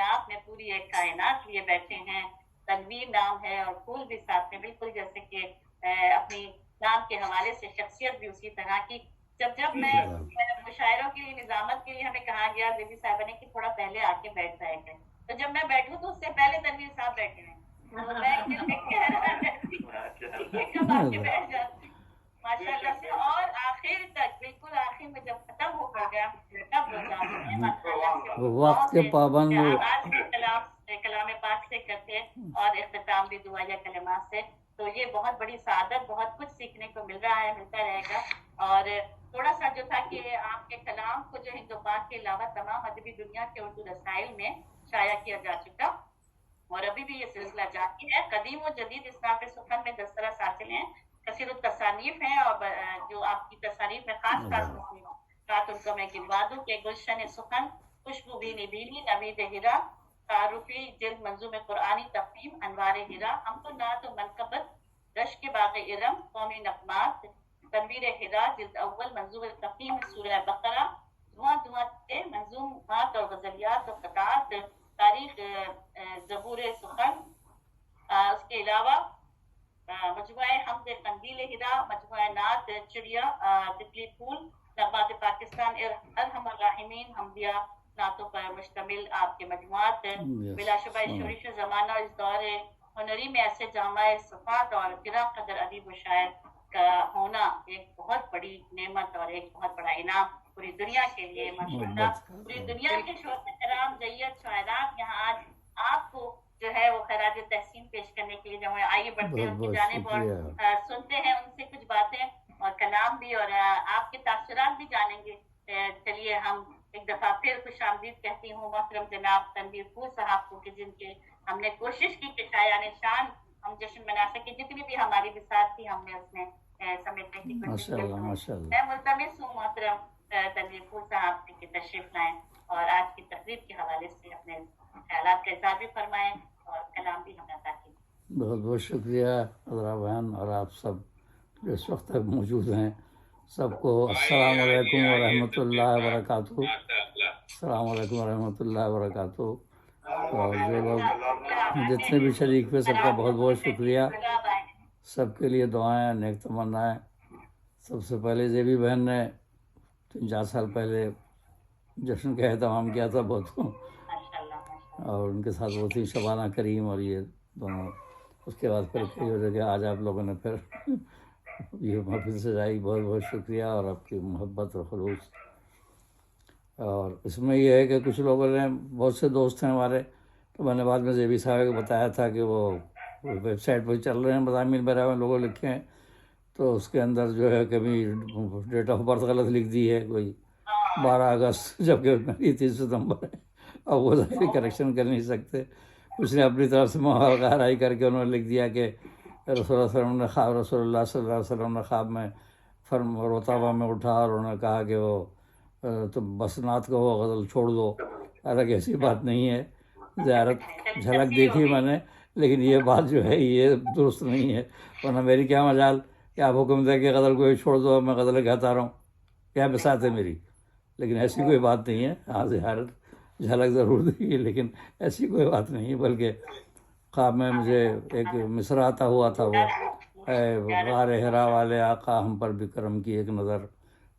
آپ میں پوری ایک کائنات لیے بیٹھے ہیں. تنویر نام ہے اور پھول بھی ساتھ میں، بالکل جیسے کہ اپنی نام کے حوالے سے شخصیت بھی اسی طرح کی. جب میں مشاعروں کے لیے نظامت کے لیے ہمیں کہا گیا بیبی صاحبہ نے کہ تھوڑا پہلے آ کے بیٹھ جائے گا، تو جب میں بیٹھوں تو اس سے پہلے تنویر صاحب بیٹھے ہیں، تو میں یہ دیکھ کے حیران رہتی کہ کب آ کے بیٹھ جاتے ہیں ماشاء اللہ سے. اور آخر تک بالکل آخر میں جب ختم ہو گیا تب وہ جاتے ہیں ماشاء اللہ سے. وقت کے پابند آغاز بھی کلام پاک سے کرتے اور اختتام بھی دعائیہ کلمات سے. تو یہ بہت بڑی سعادت، بہت کچھ سیکھنے کو مل رہا ہے، ملتا رہے گا. اور تھوڑا سا جو تھا کہ آپ کے کلام کو جو ہند و پاک کے علاوہ تمام ادبی دنیا کے اردو رسائل میں شائع کیا جا چکا، اور ابھی بھی یہ سلسلہ جاری ہے. قدیم و جدید اصناف سخن میں 10 طرح حاصل ہیں، کثیر التصانیف ہیں، اور جو آپ کی تصانیف میں خاص مصنوعات ان کو میں گنوا دوں کہ گلشن سخن، خوشبو بھی نبیلی، نوید ہرا، تعارفی جلد منظوم قرآنی تقویم، انوار ہرا، حمد و نعت و منقبت، رشک باغ ارم، قومی نغمات، تنویر ہرا جلد اول منظوم تقویم سورہ بقرہ، دھواں دھواں سے منظومات اور غزلیات و قطعات، تاریخ زبور سخن. اس کے علاوہ مجموعہ حمد قندیل ہرا، مجموعہ نعت چڑیا تتلی پھول، نغمات پاکستان، ارحم الراحمین، حمدیہ نعتوں پر مشتمل آپ کے مجموعات. بلا شبہ شورش زمانہ اس دور ہنری میں ایسے جامع صفات اور گرا قدر ادیب و شاعر کا ہونا ایک بہت بڑی نعمت اور ایک بہت بڑا انعام پوری دنیا کے لیے. ماشاءاللہ پوری دنیا کے شعراء کرام جید شاعران یہاں آج آپ کو جو ہے وہ خراج تحسین پیش کرنے کے لیے جو ہے آئیے بڑھتے ہیں ان کی جانب اور سنتے ہیں ان سے کچھ باتیں اور کلام بھی اور آپ کے تاثرات بھی جانیں گے. چلیے ہم ایک دفعہ پھر خوش آمدید کہتی ہوں محترم جناب تنویر پھول صاحب کو کہ جن کے ہم نے کوشش کی کہ شایان شان ہم جشن منا سکیں، جتنی بھی ہماری بساط تھی ہم نے اس میں سمیٹنے کی کوشش کی. میں ملتمس ہوں محترم تنویر پھول صاحب سے کہ تشریف لائیں اور آج کی تقریب کے حوالے سے اپنے خیالات کا اظہار بھی فرمائیں اور کلام بھی ہمیں عطا کیجیے. بہت بہت شکریہ عذرا بہن اور آپ سب جو اس وقت تک موجود ہیں، سب کو السلام علیکم ورحمۃ اللہ وبرکاتہ. السلام علیکم ورحمۃ اللہ وبرکاتہ. اور جو لوگ جتنے بھی شریک ہوئے سب کا بہت بہت شکریہ. سب کے لیے دعائیں، نیک تمنائیں. سب سے پہلے زیبی بہن نے 3-4 سال پہلے جشن کا اہتمام کیا تھا بہت کو، اور ان کے ساتھ وہ تھی شبانہ کریم اور یہ دونوں. اس کے بعد پھر کئی وجہ کہ آج آپ لوگوں نے پھر یہ محفل سجائی. بہت بہت شکریہ اور آپ کی محبت اور خلوص. اور اس میں یہ ہے کہ کچھ لوگوں نے، بہت سے دوست ہیں ہمارے، تو میں نے بعد میں زیبی صاحب کو بتایا تھا کہ وہ ویب سائٹ پہ چل رہے ہیں مضامین میرا میں لوگوں لکھے ہیں، تو اس کے اندر جو ہے کبھی ڈیٹ آف برتھ غلط لکھ دی ہے، کوئی 12 اگست جبکہ میری 30 ستمبر ہے. اب وہ ظاہری کریکشن کر نہیں سکتے. کچھ نے اپنی طرف سے مہارگاہرائی کر کے انہوں نے لکھ دیا کہ رسول اللہ صلی اللہ علیہ وسلم نے خواب میں روتا ہوا میں اٹھا اور انہوں نے کہا کہ وہ تم بس نعت کو وہ غزل چھوڑ دو. حالانکہ ایسی بات نہیں ہے. زیارت جھلک دیکھی میں نے، لیکن یہ بات جو ہے یہ درست نہیں ہے. ورنہ میری کیا مجال کہ آپ حکم دیں کہ غزل کو ہی چھوڑ دو، میں غزلیں کہتا رہوں، کیا بساط ہے میری. لیکن ایسی کوئی بات نہیں ہے. ہاں زیارت جھلک ضرور دیکھی لیکن ایسی کوئی بات نہیں. بلکہ خواب میں مجھے ایک مصرع آتا ہوا تھا، وہ اے غار ہرا والے آقا ہم پر بھی کرم کی ایک نظر.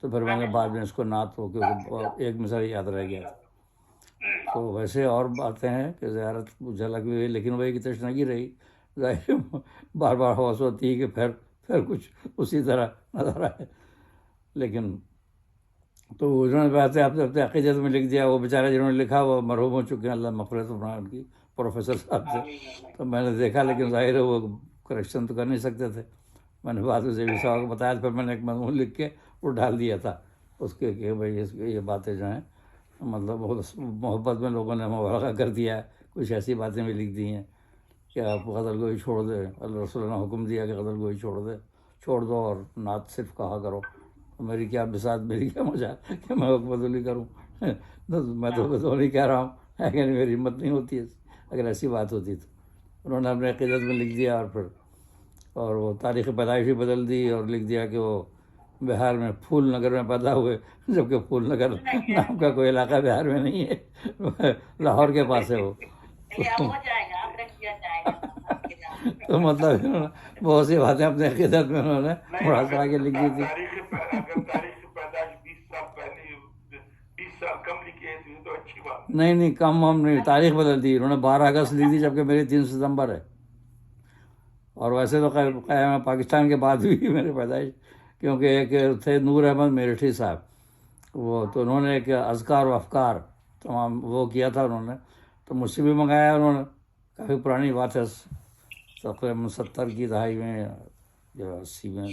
تو پھر میں نے بعد میں اس کو نعت ہو کیونکہ ایک مصرع یاد رہ گیا تھا. تو ویسے اور باتیں ہیں کہ زیارت جھلک بھی ہوئی، لیکن وہ ایک تشنگی رہی. ظاہر بار بار حوث ہوتی ہے کہ پھر کچھ اسی طرح نظر آئے. لیکن تو انہوں نے باتیں اپنے عقیدت میں لکھ دیا. وہ بیچارے جنہوں نے لکھا وہ مرحوم ہو چکے ہیں، اللہ مغفرت فرمائے ان کی، پروفیسر صاحب تھے. تو میں نے دیکھا، لیکن ظاہر ہے وہ کریکشن تو کر نہیں سکتے تھے. میں نے بعد میں زیبی صاحب کو بتایا، پھر میں نے ایک مضمون لکھ کے وہ ڈال دیا تھا اس کے کہ بھائی یہ باتیں جو ہیں مطلب بہت محبت میں لوگوں نے مبالغہ کر دیا ہے. کچھ ایسی باتیں بھی لکھ دی ہیں کہ آپ غزل کو ہی چھوڑ دیں. اللہ رسول نے حکم دیا کہ غزل کو ہی چھوڑ دو اور نعت صرف کہا کرو. میری کیا بساط، میری کیا مجال کہ میں بدلی کروں. میں تو بدلی کہہ رہا ہوں، لیکن میری ہمت نہیں ہوتی ہے. اگر ایسی بات ہوتی تو انہوں نے اپنے عقیدت میں لکھ دیا. اور پھر وہ تاریخ پیدائش بھی بدل دی اور لکھ دیا کہ وہ بہار میں پھول نگر میں پیدا ہوئے، جبکہ پھول نگر نام کا کوئی علاقہ بہار میں نہیں ہے، لاہور کے پاس ہے وہ۔ چلیے اب ہو جائے گا، اب رکھ دیا جائے گا آپ کے نام۔ تو مطلب انہوں نے بہت سی باتیں اپنے عقیدت میں انہوں نے بڑھا چڑھا کے لکھ دی تھی۔ اگر تاریخ پیدائش 20 سال پہلے 20 سال کم لکھی ہے تو اچھی بات ہے۔ نہیں کم ہم نہیں، تاریخ بدل دی انہوں نے، 12 اگست لکھ دی جبکہ میری 3 ستمبر ہے۔ اور ویسے تو قائم پاکستان کے بعد بھی میری پیدائش، کیونکہ ایک تھے نور احمد میرٹھی صاحب، وہ تو انہوں نے ایک اذکار و افکار تمام وہ کیا تھا انہوں نے، تو مجھ سے بھی منگایا انہوں نے، کافی پرانی بات ہے، تقریباً 70 کی دہائی میں یا 80 میں۔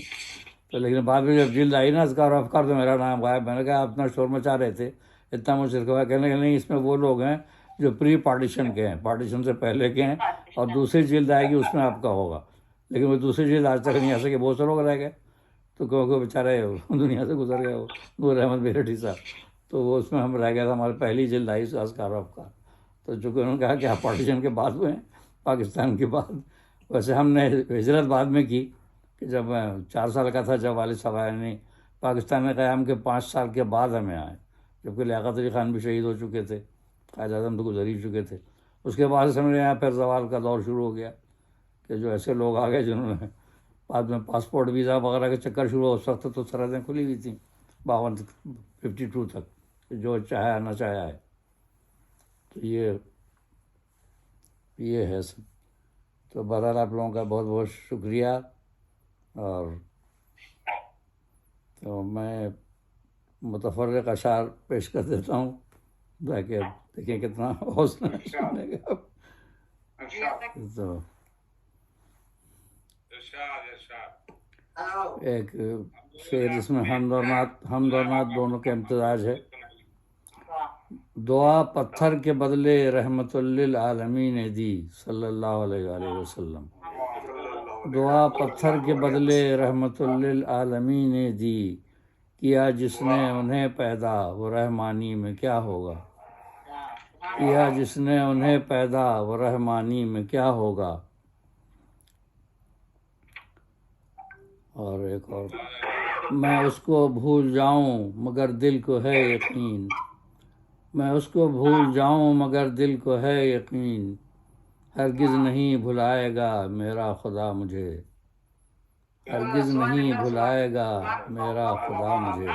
تو لیکن بعد میں جب جلد آئی نا اذکار و افکار تو میرا نام غائب۔ میں نے کہا آپ اتنا شور مچا رہے تھے، اتنا مجھے ہوا، کہنے کہ نہیں اس میں وہ لوگ ہیں جو پری پارٹیشن کے ہیں، پارٹیشن سے پہلے کے ہیں، اور دوسری جلد آئے گی اس میں آپ کا ہوگا، لیکن وہ دوسری جلد آج تک نہیں آ سکے، بہت سے لوگ رہ گئے، تو کیونکہ بیچارے دنیا سے گزر گئے وہ نور احمد میرٹھی صاحب، تو وہ اس میں ہم رہ گئے تھا، ہماری پہلی جلد آئی اذکار و افکار۔ تو چونکہ انہوں نے کہا کہ آپ پارٹیشن کے بعد ہوئے ہیں، پاکستان کے بعد۔ ویسے ہم نے ہجرت بعد میں کی، کہ جب میں 4 سال کا تھا جب والد صاحب آئے، نہیں پاکستان میں قیام کے 5 سال کے بعد ہمیں آئے، جبکہ لیاقت علی خان بھی شہید ہو چکے تھے، قائد اعظم تو گزر ہی چکے تھے۔ اس کے بعد سے میرے یہاں پھر زوال کا دور شروع ہو گیا، کہ جو ایسے لوگ آ گئے جنہوں نے بعد میں پاسپورٹ ویزا وغیرہ کے چکر شروع ہو، اس وقت تو سرحدیں کھلی ہوئی تھیں 52 تک، جو چاہے آنا چاہے آئے۔ تو یہ ہے سب۔ تو بہرحال آپ لوگوں کا بہت بہت شکریہ، اور تو میں متفرق اشعار پیش کر دیتا ہوں تاکہ دیکھیں کتنا حوصلہ ہے سننے کا۔ تو ایک شعر جس میں حمد اور نعت دونوں کے امتزاج ہے۔ دعا پتھر کے بدلے رحمت للعالمین نے دی صلی اللہ علیہ وآلہ وسلم، دعا پتھر کے بدلے رحمت للعالمین نے دی، کیا جس نے انہیں پیدا وہ رحمانی میں کیا ہوگا، کیا جس نے انہیں پیدا وہ رحمانی میں کیا ہوگا۔ اور ایک اور، میں اس کو بھول جاؤں مگر دل کو ہے یقین، میں اس کو بھول جاؤں مگر دل کو ہے یقین، ہرگز نہیں بھلائے گا میرا خدا مجھے، ہرگز نہیں بھلائے گا میرا خدا مجھے۔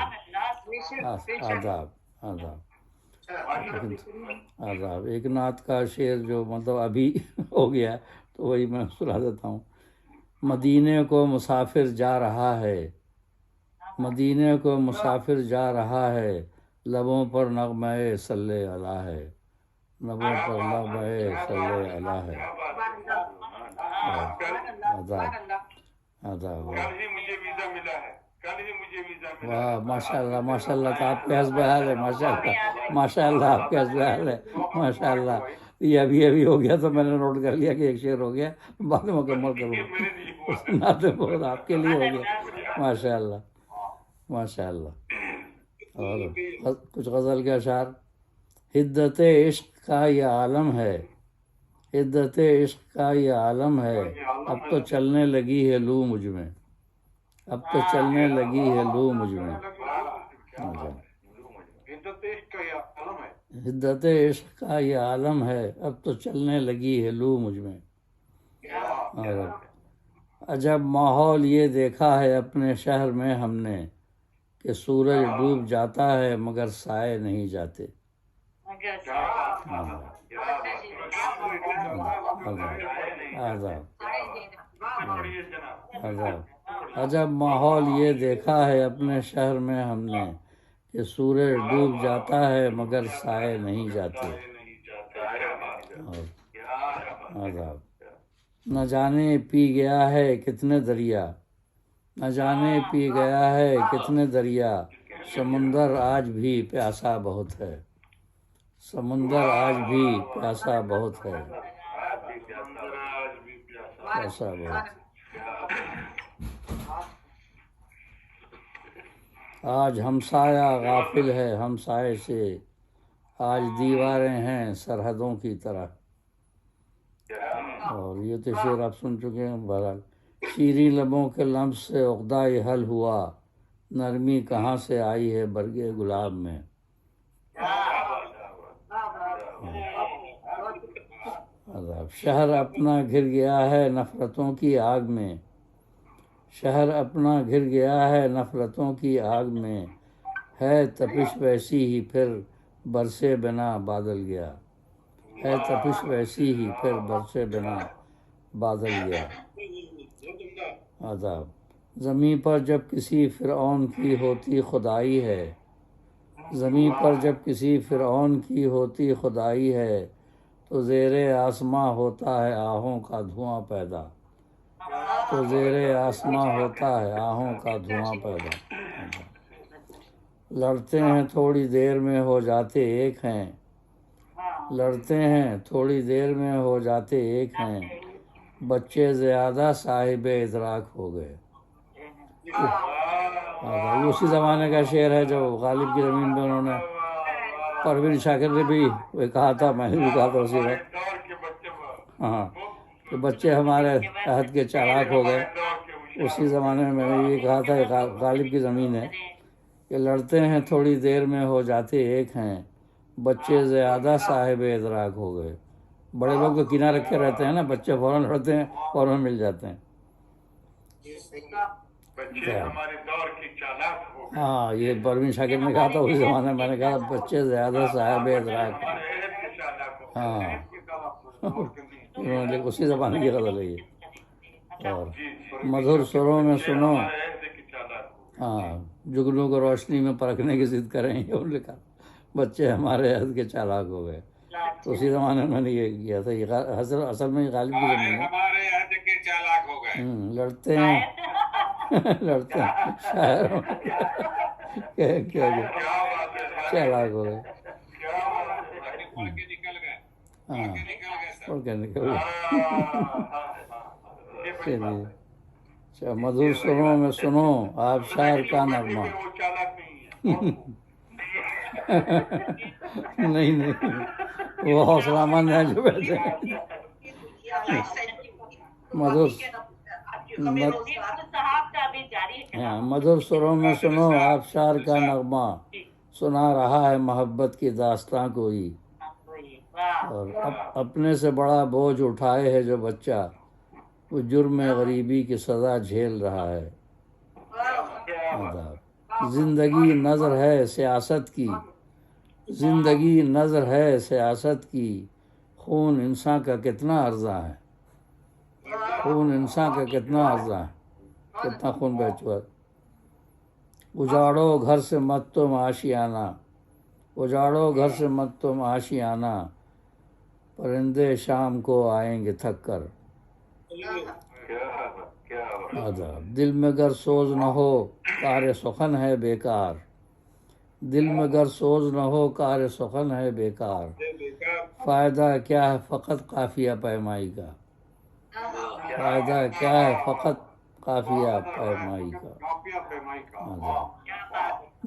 آداب ایک نعت کا شعر جو مطلب ابھی ہو گیا تو وہی میں سنا دیتا ہوں۔ مدینے کو مسافر جا رہا ہے، مدینے کو مسافر جا رہا ہے، لبوں پر نغمہ صلی اللہ ہے، لبوں پر نغمہ صلی اللہ ہے۔ آداب واہ ماشاء اللہ ماشاء اللہ، تو آپ کے حسب حال ہے، ماشاء اللہ ماشاء اللہ، آپ کے حسب حال ہے، ماشاء اللہ۔ یہ ابھی ہو گیا تو میں نے نوٹ کر لیا کہ ایک شعر ہو گیا، بعد میں مکمل کروں گا، بہت آپ کے لیے ہو گیا، ماشاء اللہ ماشاء اللہ۔ اور کچھ غزل کے اشعار۔ حدت عشق کا یہ عالم ہے، حدت عشق کا یہ عالم ہے، اب تو چلنے لگی ہے لو مجھ میں، اب تو چلنے لگی ہے لو مجھ میں۔ حدت عشق کا یہ عالم ہے، اب تو چلنے لگی ہے لو مجھ میں۔ اور عجب ماحول یہ دیکھا ہے اپنے شہر میں ہم نے، کہ سورج ڈوب جاتا ہے مگر سائے نہیں جاتے۔ عجب ماحول یہ دیکھا ہے اپنے شہر میں ہم نے، کہ سورج ڈوب جاتا ہے مگر سائے نہیں جاتے۔ نہ جانے پی گیا ہے کتنے دریا، نہ جانے پی گیا ہے کتنے دریا، سمندر آج بھی پیاسا بہت ہے، سمندر آج بھی پیاسا بہت ہے، پیاسا بہت۔ آج ہمسایہ غافل ہے ہمسائے سے، آج دیواریں ہیں سرحدوں کی طرح۔ اور یہ تو شعر آپ سن چکے ہیں۔ بہرحال شیریں لبوں کے لمس سے عقدہ حل ہوا، نرمی کہاں سے آئی ہے برگے گلاب میں. عذاب. شہر اپنا گر گیا ہے نفرتوں کی آگ میں. شہر اپنا گر گیا ہے نفرتوں کی آگ میں. ہے تپش ویسی ہی پھر برسے بنا بادل گیا. ہے تپش ویسی ہی پھر برسے بنا بادل گیا. عذاب. زمیں پر جب کسی فرعون کی ہوتی خدائی ہے. زمیں پر جب کسی فرعون کی ہوتی خدائی ہے تو زیر آسماں ہوتا ہے آہوں کا دھواں پیدا. تو زیر آسماں ہوتا ہے آہوں کا دھواں پیدا. لڑتے ہیں تھوڑی دیر میں ہو جاتے ایک ہیں. لڑتے ہیں تھوڑی دیر میں ہو جاتے ایک ہیں. بچے زیادہ صاحب ادراک ہو گئے. یہ اسی زمانے کا شعر ہے جو غالب کی زمین پہ انہوں نے پروین شاکر نے بھی وہ کہا تھا. میں نے بھی کہا تھا اسی وقت. ہاں کہ بچے ہمارے عہد کے چالاک ہو گئے. اسی زمانے میں نے یہ کہا تھا کہ غالب کی زمین ہے کہ لڑتے ہیں تھوڑی دیر میں ہو جاتے ایک ہیں. بچے زیادہ صاحب ادراک ہو گئے. بڑے لوگ تو کنارے رکھے رہتے ہیں نا, بچے فوراً لڑتے ہیں فوراً مل جاتے ہیں. ہاں یہ پروین شاکر نے کہا تھا اسی زمانے میں. نے کہا بچے زیادہ صاحب ادراک. ہاں انہوں نے اسی زمانے کی غزل ہے یہ. اور مدھر سروں میں سنو, ہاں جگنوں کو روشنی میں پرکھنے کی ضد کریں. یہ لکھا بچے ہمارے عہد کے چالاک ہو گئے. تو اسی زمانے میں نے یہ کیا تھا. یہ اصل میں غالب کی زمین ہے. ہمارے عہد کے چالاک ہو گئے. لڑتے ہیں لڑتے ہیں شاعر کیا چالاک ہو گئے. ہاں اور کیا نکل گئے. چلیے اچھا. مدھر سروں میں سنو آبشار کا نغمہ. نہیں وہ حوصلہ مند ہے جو بیٹھے ہیں. مدھر سروں میں سنو آبشار کا نغمہ. سنا رہا ہے محبت کی داستاں کوئی. اور اپنے سے بڑا بوجھ اٹھائے ہے جو بچہ وہ جرم غریبی کی سزا جھیل رہا ہے. زندگی نظر ہے سیاست کی. زندگی نظر ہے سیاست کی. خون انسان کا کتنا ارزاں ہے. خون انسان کا کتنا ارزاں ہے. کتنا خون بہہ چکا. اجاڑو گھر سے مت تم آشیانہ. اجاڑو گھر سے مت تم آشیانہ. پرندے شام کو آئیں گے تھک کر. دل میں گر سوز نہ ہو کار سخن ہے بیکار. دل میں گر سوز نہ ہو کار سخن ہے بیکار. فائدہ کیا ہے فقط قافیہ پیمائی کا. فائدہ کیا ہے فقط قافیہ پیمائی کا.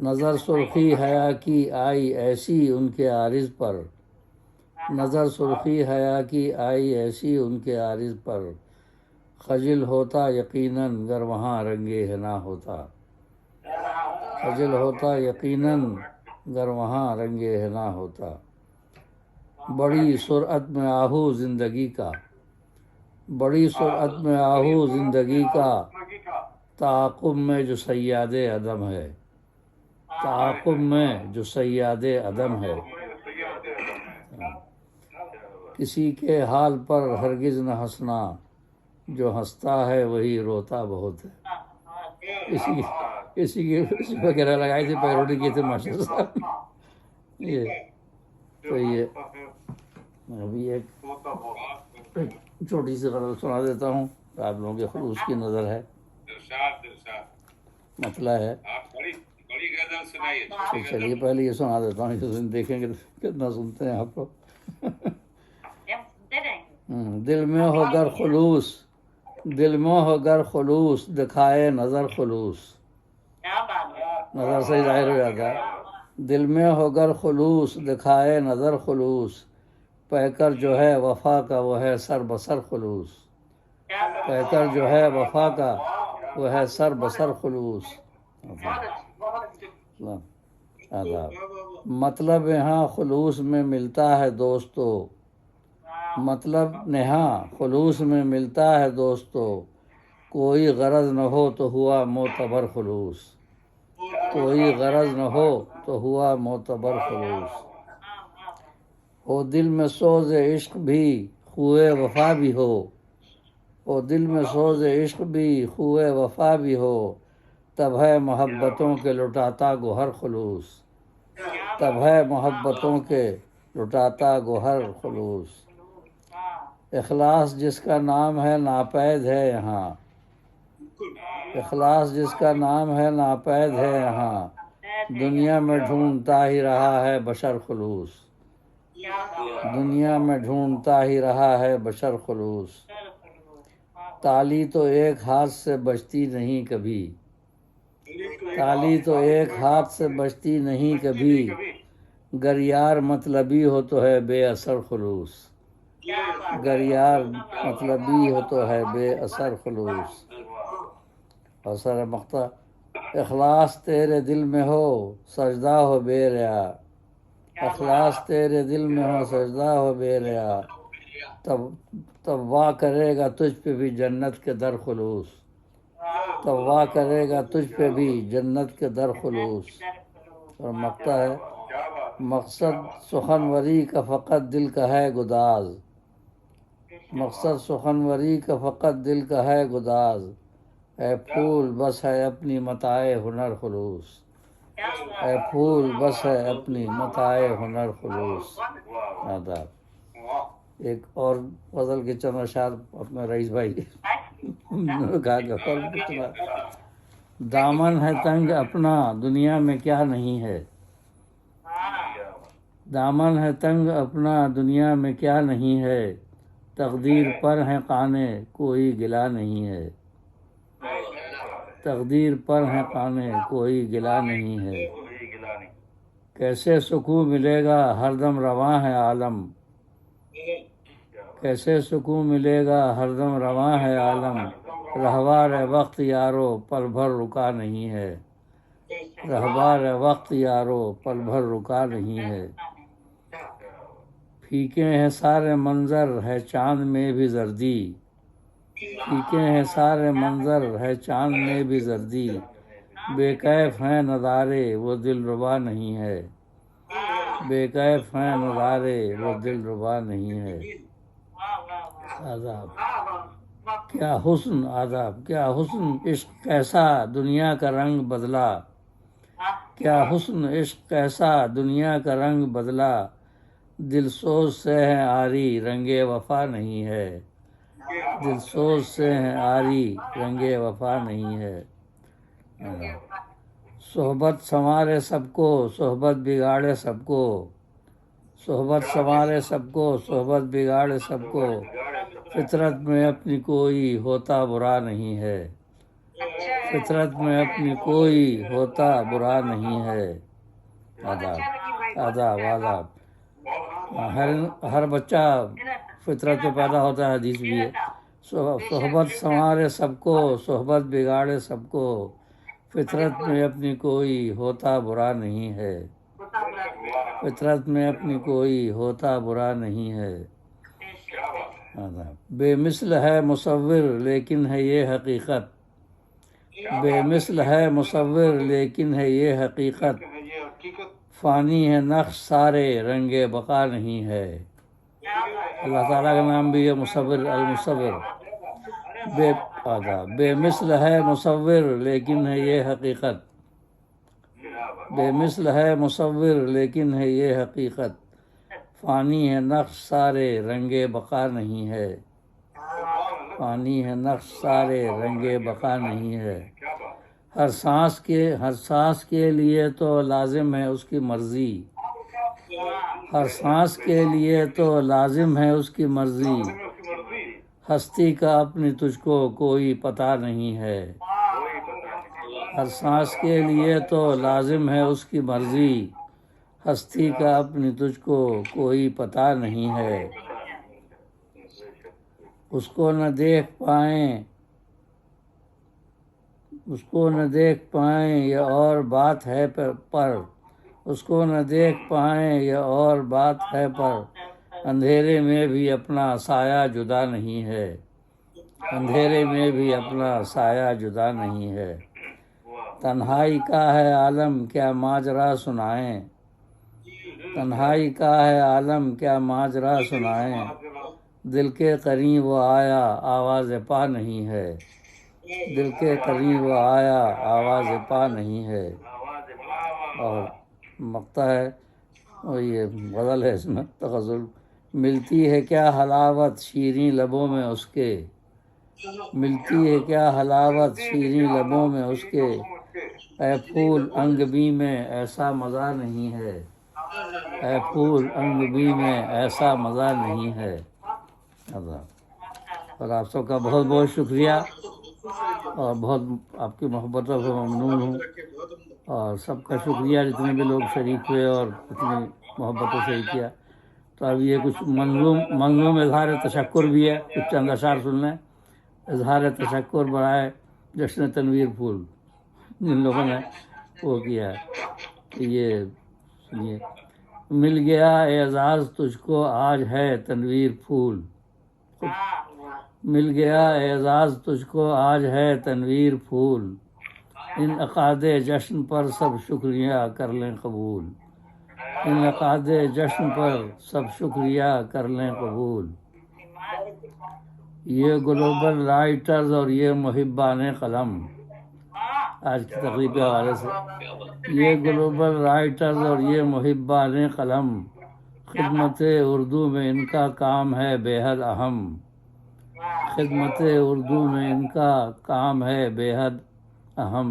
نظر سرخی حیا کی آئی ایسی ان کے عارض پر. نظر سرخی حیا کی آئی ایسی ان کے عارض پر. خجل ہوتا یقیناً گر وہاں رنگے حنا ہوتا. خجل ہوتا یقیناً گر وہاں رنگے حنا ہوتا. بڑی سرعت میں آہو زندگی کا. بڑی سرعت میں آہو زندگی کا. تعاقب میں جو صیاد عدم ہے. تعاقب میں جو صیاد عدم ہے. کسی کے حال پر ہرگز نہ ہنسنا. جو ہنستا ہے وہی روتا بہت ہے. اسی کی وغیرہ لگائی تھی پیروڈی کی تھی ماشاء صاحب. یہ تو یہ ابھی ایک چھوٹی سی غزل سنا دیتا ہوں. آپ لوگوں کے خلوص کی نظر ہے مسئلہ ہے. تو چلیے پہلے یہ سنا دیتا ہوں. دیکھیں گے کتنا سنتے ہیں آپ لوگ. دل میں ہو گر خلوص. دل میں ہو گر خلوص دکھائے نظر خلوص. نظر سے ہی ظاہر ہو جاتا ہے. دل میں ہو گر خلوص دکھائے نظر خلوص. پیکر جو ہے وفا کا وہ ہے سر بسر خلوص. پیکر جو ہے وفا کا وہ ہے سر بسر خلوص. آداب۔ مطلب یہاں خلوص میں ملتا ہے دوستو، مطلب نہاں خلوص میں ملتا ہے دوستو، کوئی غرض نہ ہو تو ہوا معتبر خلوص، کوئی غرض نہ ہو تو ہوا معتبر خلوص۔ او دل میں سوز عشق بھی خوئے وفا بھی ہو، او دل میں سوز عشق بھی خوئے وفا بھی ہو، تب ہے محبتوں کے لٹاتا گوہر خلوص، تب ہے محبتوں کے لٹاتا گوہر خلوص۔ اخلاص جس کا نام ہے ناپید ہے یہاں، اخلاص جس کا نام ہے ناپید ہے یہاں، دنیا میں ڈھونڈتا ہی رہا ہے بشر خلوص، دنیا میں ڈھونڈتا ہی رہا ہے بشر خلوص۔ تالی تو ایک ہاتھ سے بجتی نہیں کبھی، تالی تو ایک ہاتھ سے بجتی نہیں کبھی، گر یار مطلبی ہو تو ہے بے اثر خلوص، گر یار مطلبی ہو تو ہے بے اثر خلوص۔ اور سر مقطع، اخلاص تیرے دل میں ہو سجدہ ہو بے ریا، اخلاص تیرے دل میں ہو سجدہ ہو بے ریا، تب واہ کرے گا تجھ پہ بھی جنت کے در خلوص، تب واہ کرے گا تجھ پہ بھی جنت کے در خلوص۔ اور مقطع ہے، مقصد سخنوری کا فقط دل کا ہے گداز، مقصد سخنوری کا فقط دل کا ہے گداز، اے پھول بس ہے اپنی متاع ہنر خلوص، اے پھول بس ہے اپنی متاع ہنر خلوص۔ آداب۔ ایک اور غزل کے چند اشعار اپنے رئیس بھائی نے کہا کہ اور کتنا دامن ہے تنگ اپنا دنیا میں کیا نہیں ہے، دامن ہے تنگ اپنا دنیا میں کیا نہیں ہے، تقدیر پر ہے قانے کوئی گلہ نہیں ہے، تقدیر پر ہے قانے کوئی گلہ نہیں ہے، کیسے سکون ملے گا ہر دم رواں ہے عالم، کیسے سکون ملے گا ہر دم رواں ہے عالم، رہوار وقت یارو پل بھر رکا نہیں ہے، رہوار وقت یارو پل بھر رکا نہیں ہے، پھیکے ہیں سارے منظر ہے چاند میں بھی زردی، پھیکے ہیں سارے منظر ہے چاند میں بھی زردی، بے کیف ہیں نظارے وہ دل ربا نہیں ہے، بے کیف ہیں نظارے وہ دل ربا نہیں ہے۔ آداب۔ کیا حسن، آداب، کیا حسن عشق کیسا دنیا کا رنگ بدلا، کیا حسن عشق کیسا دنیا کا رنگ بدلا، دل سوز سے ہے عاری رنگ وفا نہیں ہے، دل سوز سے ہے عاری رنگ وفا نہیں ہے۔ صحبت سنوارے سب کو صحبت بگاڑے سب کو، صحبت سنوارے سب کو صحبت بگاڑے سب کو، فطرت میں اپنی کوئی ہوتا برا نہیں ہے، فطرت میں اپنی کوئی ہوتا برا نہیں ہے۔ آداب، آداب، آداب۔ ہر بچہ فطرت میں پیدا ہوتا ہے، حدیث بھی ہے، صحبت سنوارے سب کو صحبت بگاڑے سب کو، فطرت میں اپنی کوئی ہوتا برا نہیں ہے، فطرت میں اپنی کوئی ہوتا برا نہیں ہے۔ بے مثل ہے مصور لیکن ہے یہ حقیقت، بے مثل ہے مصور لیکن ہے یہ حقیقت، فانی ہے نقش سارے رنگ بقا نہیں ہے۔ اللہ تعالیٰ کا نام بھی ہے مصور، المصور۔ بے مثل ہے مصور لیکن ہے یہ حقیقت، بے مثل ہے مصور لیکن ہے یہ حقیقت، فانی ہے نقش سارے رنگ بقا نہیں ہے، فانی ہے نقش سارے رنگ بقا نہیں ہے۔ ہر سانس کے لیے تو لازم ہے اس کی مرضی، ہر سانس کے لیے تو لازم ہے اس کی مرضی، ہستی کا اپنی تجھ کو کوئی پتہ نہیں ہے، ہر سانس کے لیے تو لازم ہے اس کی مرضی، ہستی کا اپنی تجھ کو کوئی پتہ نہیں ہے۔ اس کو نہ دیکھ پائیں اس کو نہ دیکھ پائیں یہ اور بات ہے پر اس کو نہ دیکھ پائیں یہ اور بات ہے پر اندھیرے میں بھی اپنا سایہ جدا نہیں ہے، اندھیرے میں بھی اپنا سایہ جدا نہیں ہے۔ تنہائی کا ہے عالم کیا ماجرا سنائیں، تنہائی کا ہے عالم کیا ماجرا سنائیں، دل کے قریب وہ آیا آواز پا نہیں ہے، دل کے قریب وہ آیا آواز پا نہیں ہے۔ اور مقطع ہے اور یہ غزل ہے، اس میں تغزل۔ ملتی ہے کیا حلاوت شیریں لبوں میں اس کے، ملتی ہے کیا حلاوت شیریں لبوں میں اس کے، اے پھول انگ بی میں ایسا مزہ نہیں ہے، اے پھول انگ بی میں ایسا مزہ نہیں ہے۔ اور آپ سب کا بہت بہت شکریہ، اور بہت آپ کی محبتوں کو ممنون ہوں، اور سب کا شکریہ جتنے بھی لوگ شریک ہوئے اور اتنی محبتوں سے کیا۔ تو اب یہ کچھ منظوم اظہار تشکر بھی ہے، کچھ چند اشعار سن لیں۔ اظہار تشکر برائے جشن تنویر پھول، جن لوگوں نے وہ کیا ہے۔ یہ سنیے۔ مل گیا اعزاز تجھ کو آج ہے تنویر پھول، مل گیا اعزاز تجھ کو آج ہے تنویر پھول، انعقاد جشن پر سب شکریہ کر لیں قبول، انعقاد جشن پر سب شکریہ کر لیں قبول۔ یہ گلوبل رائٹرز اور یہ محبان قلم، آج کی تقریب کے حوالے سے، یہ گلوبل رائٹرز اور یہ محبان قلم، خدمت اردو میں ان کا کام ہے بے حد اہم، خدمت اردو میں ان کا کام ہے بے حد اہم۔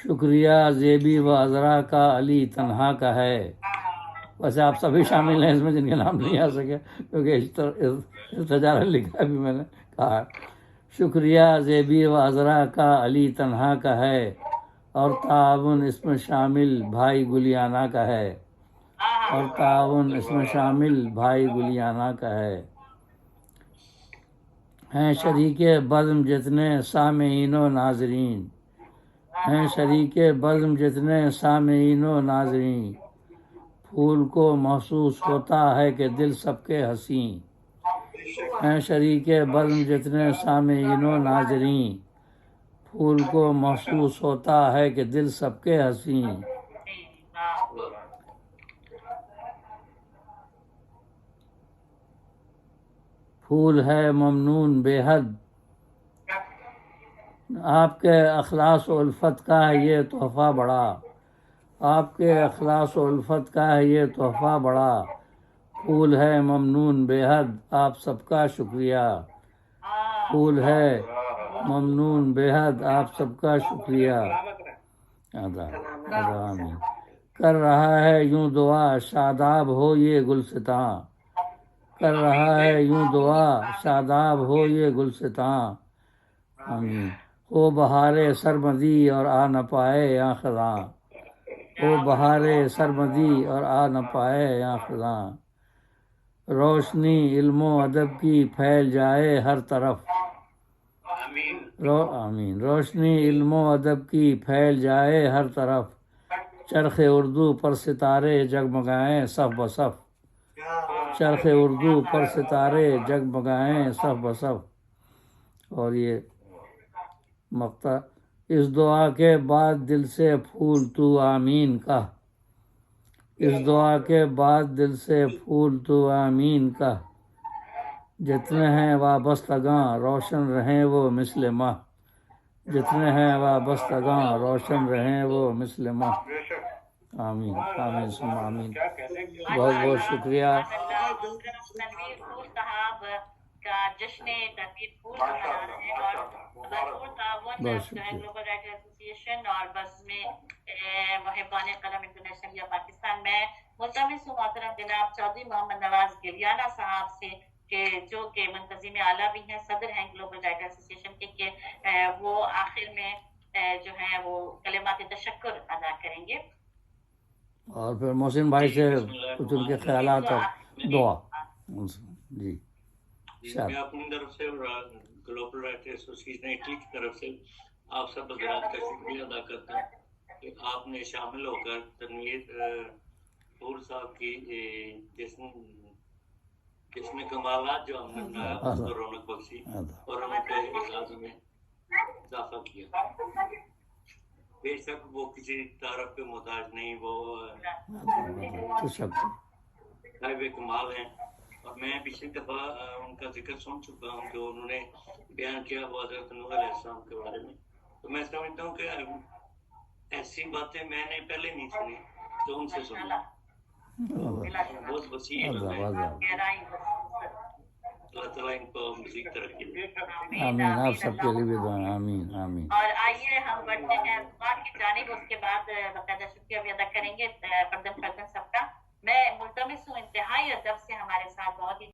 شکریہ زیبی و عذرا کا علی تنہا کا ہے۔ ویسے آپ سبھی شامل ہیں اس میں جن کے نام نہیں آ سکے، کیونکہ ارتجال لکھا بھی میں نے کہا۔ شکریہ زیبی و عذرا کا علی تنہا کا ہے، اور تعاون اس میں شامل بھائی گلیانہ کا ہے، اور تعاون اس میں شامل بھائی گلیانہ کا ہے۔ ہیں شریک بزم جتنے سامعین و ناظرین، ہیں شریک بزم جتنے سامعین و ناظرین، پھول کو محسوس ہوتا ہے کہ دل سب کے حسین، ہیں شریک بزم جتنے سامعین و ناظرین، پھول کو محسوس ہوتا ہے کہ دل سب کے حسین۔ پھول ہے ممنون بے حد آپ کے اخلاص و الفت کا ہے یہ تحفہ بڑا، آپ کے اخلاص و الفت کا ہے یہ تحفہ بڑا، پھول ہے ممنون بے حد آپ سب کا شکریہ، پھول ہے ممنون بے حد آپ سب کا شکریہ۔ آمین۔ کر رہا ہے یوں دعا شاداب ہو یہ گلستاں، کر رہا ہے یوں دعا شاداب ہو یہ گلستاں، آمین۔ ہو بہار سرمدی اور آ نہ پائے یا خزاں، ہو بہار سرمدی اور آ نہ پائے یا خزاں، روشنی علم و ادب کی پھیل جائے ہر طرف، آمین۔ روشنی علم و ادب کی پھیل جائے ہر طرف، چرخ اردو پر ستارے جگمگائیں صف بصف، چرخ اردو پر ستارے جگمگائیں صف بصف۔ اور یہ مقطع، اس دعا کے بعد دل سے پھول تو آمین کہہ، اس دعا کے بعد دل سے پھول تو آمین کہہ، جتنے ہیں وابستگاں روشن رہیں وہ مثل ماہ، جتنے ہیں وابستگاں روشن رہیں وہ مثل ماہ۔ آمین آمین ثم آمین۔ بہت بہت شکریہ۔ تنویر پھول صاحب کا جشن تنویر پھول کا منا رہے ہیں، اور بھرپور تعاون جو ہے گلوبل رائٹر ایسوسی ایشن اور بس میں محبان قلم انٹرنیشنل یا پاکستان میں ملتمس ہوں محترم جناب چودھری محمد نواز گلیانہ صاحب سے، کہ جو کہ منتظم اعلیٰ بھی ہیں، صدر ہیں گلوبل رائٹر ایسوسی ایشن کے، کہ وہ آخر میں جو ہے وہ کلمات تشکر ادا کریں گے، اور پھر محسن بھائی سے کچھ ان کے خیالات اور دعا۔ جی میں اپنی طرف سے اور گلوبل رائٹر ایسوسی ایشن اٹلی کی طرف سے آپ سب حضرات کا شکریہ ادا کرتا ہوں کہ آپ نے شامل ہو کر تنویر حور صاحب کی جس میں کمالات جو ہم نے بنایا اس کو رونق بخشی اور ہم کے اعزاز میں اضافہ کیا. بے شک وہ کسی تعارف پہ محتاج نہیں، وہ صاحب کمال ہیں. اور میں پچھلی دفعہ ان کا ذکر سن چکا ہوں جو انہوں نے بیان کیا وہ حضرت نوح علیہ السلام کے بارے میں. تو میں سمجھتا ہوں کہ ایسی باتیں میں نے پہلے نہیں سنی تو ان سے سنی. بہت وسیع علم ہے. اللہ تعالیٰ ان کو مزید ترقی دے. آمین. آپ سب کے لیے بھی دعائیں. آمین آمین. اور آئیے ہم بڑھتے ہیں دعا کی جانب، اس کے بعد باقاعدہ شکریہ بھی ادا کریں گے فردن صاحب کا. میں ملتمس ہوں انتہائی ادب سے ہمارے ساتھ بہت ہی